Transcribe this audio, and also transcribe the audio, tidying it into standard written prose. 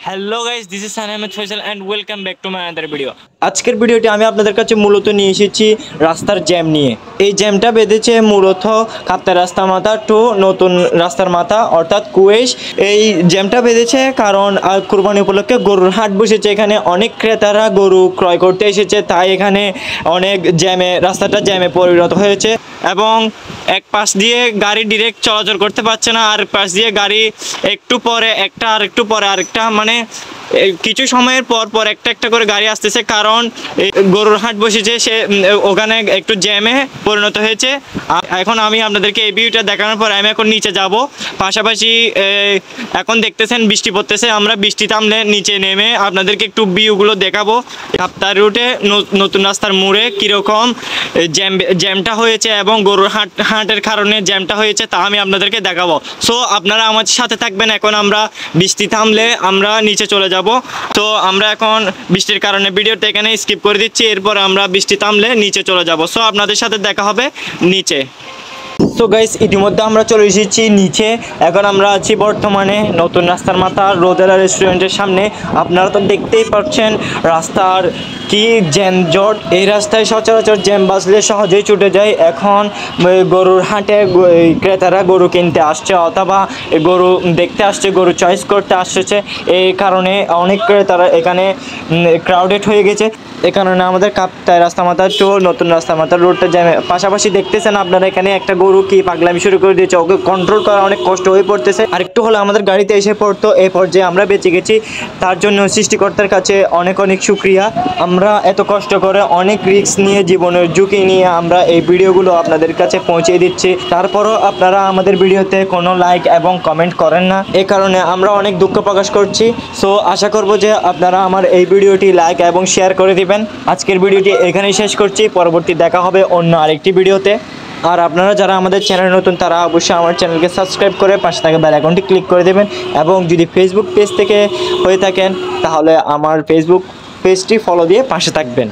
Hello guys, this is San Ahmed Faisal and welcome back to my other video. আজকের ভিডিওটি আমি আপনাদের কাছে মূলত নিয়ে এসেছি রাস্তার জ্যাম নিয়ে। এই জ্যামটা বেঁধেছে মূলত কাপ্তাই রাস্তার মাথা টু নতুন রাস্তার মাথা অর্থাৎ কুয়েশ। এই জ্যামটা বেঁধেছে কারণ কুরবানি উপলক্ষে গরুর হাট বসেছে। এখানে অনেক ক্রেতারা গরু ক্রয় করতে এসেছে, তাই এখানে অনেক রাস্তাটা জ্যামে পরিণত হয়েছে এবং এক পাশ দিয়ে গাড়ি ডিরেক্ট চলাচল করতে পারছে না, আর পাশ দিয়ে গাড়ি একটু পরে একটা আর একটু পরে আরেকটা, মানে কিছু সময়ের পর পর একটা একটা করে গাড়ি আসতেছে, কারণ গরুর হাট বসেছে সে ওখানে একটু জ্যামে পরিণত হয়েছে। এখন আমি আপনাদেরকে এই ভিউটা দেখানোর পর আমি এখন নিচে যাব। পাশাপাশি এখন দেখতেছেন বৃষ্টি পড়তেছে, আমরা বৃষ্টি থামলে নিচে নেমে আপনাদেরকে একটু ভিউগুলো দেখাবো। কাপ্তাই রুটে নতুন রাস্তার মোড়ে কীরকম জ্যামটা হয়েছে এবং গরুর হাটের কারণে জ্যামটা হয়েছে তা আমি আপনাদেরকে দেখাবো। সো আপনারা আমার সাথে থাকবেন। এখন আমরা বৃষ্টি থামলে আমরা নিচে চলে যাব। তো আমরা এখন বৃষ্টির কারণে ভিডিওটা এখানে স্কিপ করে দিচ্ছি, এরপর আমরা বৃষ্টি থামলে নিচে চলে যাব। সো আপনাদের সাথে দেখা হবে নিচে। তো গাইস, ইতিমধ্যে আমরা চলে এসেছি নিচে। এখন আমরা আছি বর্তমানে নতুন রাস্তার মাথা রোদেলা রেস্টুরেন্টের সামনে। আপনারা তো দেখতেই পাচ্ছেন রাস্তার কি জ্যামজট। এই রাস্তায় সচরাচর জ্যাম বাজলে সহজেই ছুটে যায়। এখন গরুর হাটে ক্রেতারা গরু কিনতে আসছে অথবা গরু দেখতে আসছে, গরু চয়েস করতে আসছে। এই কারণে অনেক ক্রেতারা এখানে ক্রাউডেড হয়ে গেছে। এই কারণে আমাদের কাপ্তাই রাস্তা মাথা টু নতুন রাস্তা মাথা রোডটা জ্যামে। পাশাপাশি দেখতেছেন আপনারা এখানে একটা গরু কি পাগলামি শুরু করে দিয়েছে, ওকে কন্ট্রোল করা অনেক কষ্ট হয়ে পড়তেছে। আর একটু হলে আমাদের গাড়িতে এসে পড়তো। এই পর্যায়ে আমরা বেঁচে গেছি, তার জন্য সৃষ্টিকর্তার কাছে অনেক অনেক শুক্রিয়া। আমরা এত কষ্ট করে অনেক রিস্ক নিয়ে জীবনের ঝুঁকি নিয়ে আমরা এই ভিডিওগুলো আপনাদের কাছে পৌঁছে দিচ্ছি, তারপরও আপনারা আমাদের ভিডিওতে কোনো লাইক এবং কমেন্ট করেন না। এই কারণে আমরা অনেক দুঃখ প্রকাশ করছি। সো আশা করব যে আপনারা আমার এই ভিডিওটি লাইক এবং শেয়ার করে দিবেন। আজকের ভিডিওটি এখানেই শেষ করছি, পরবর্তী দেখা হবে অন্য আরেকটি ভিডিওতে। আর আপনারা যারা আমাদের চ্যানেল নতুন তারা অবশ্যই আমার চ্যানেলকে সাবস্ক্রাইব করে পাশে থাকা বেল আইকনটি ক্লিক করে দেবেন, এবং যদি ফেসবুক পেজ থেকে হয়ে থাকেন তাহলে আমার ফেসবুক পেজটি ফলো দিয়ে পাশে থাকবেন।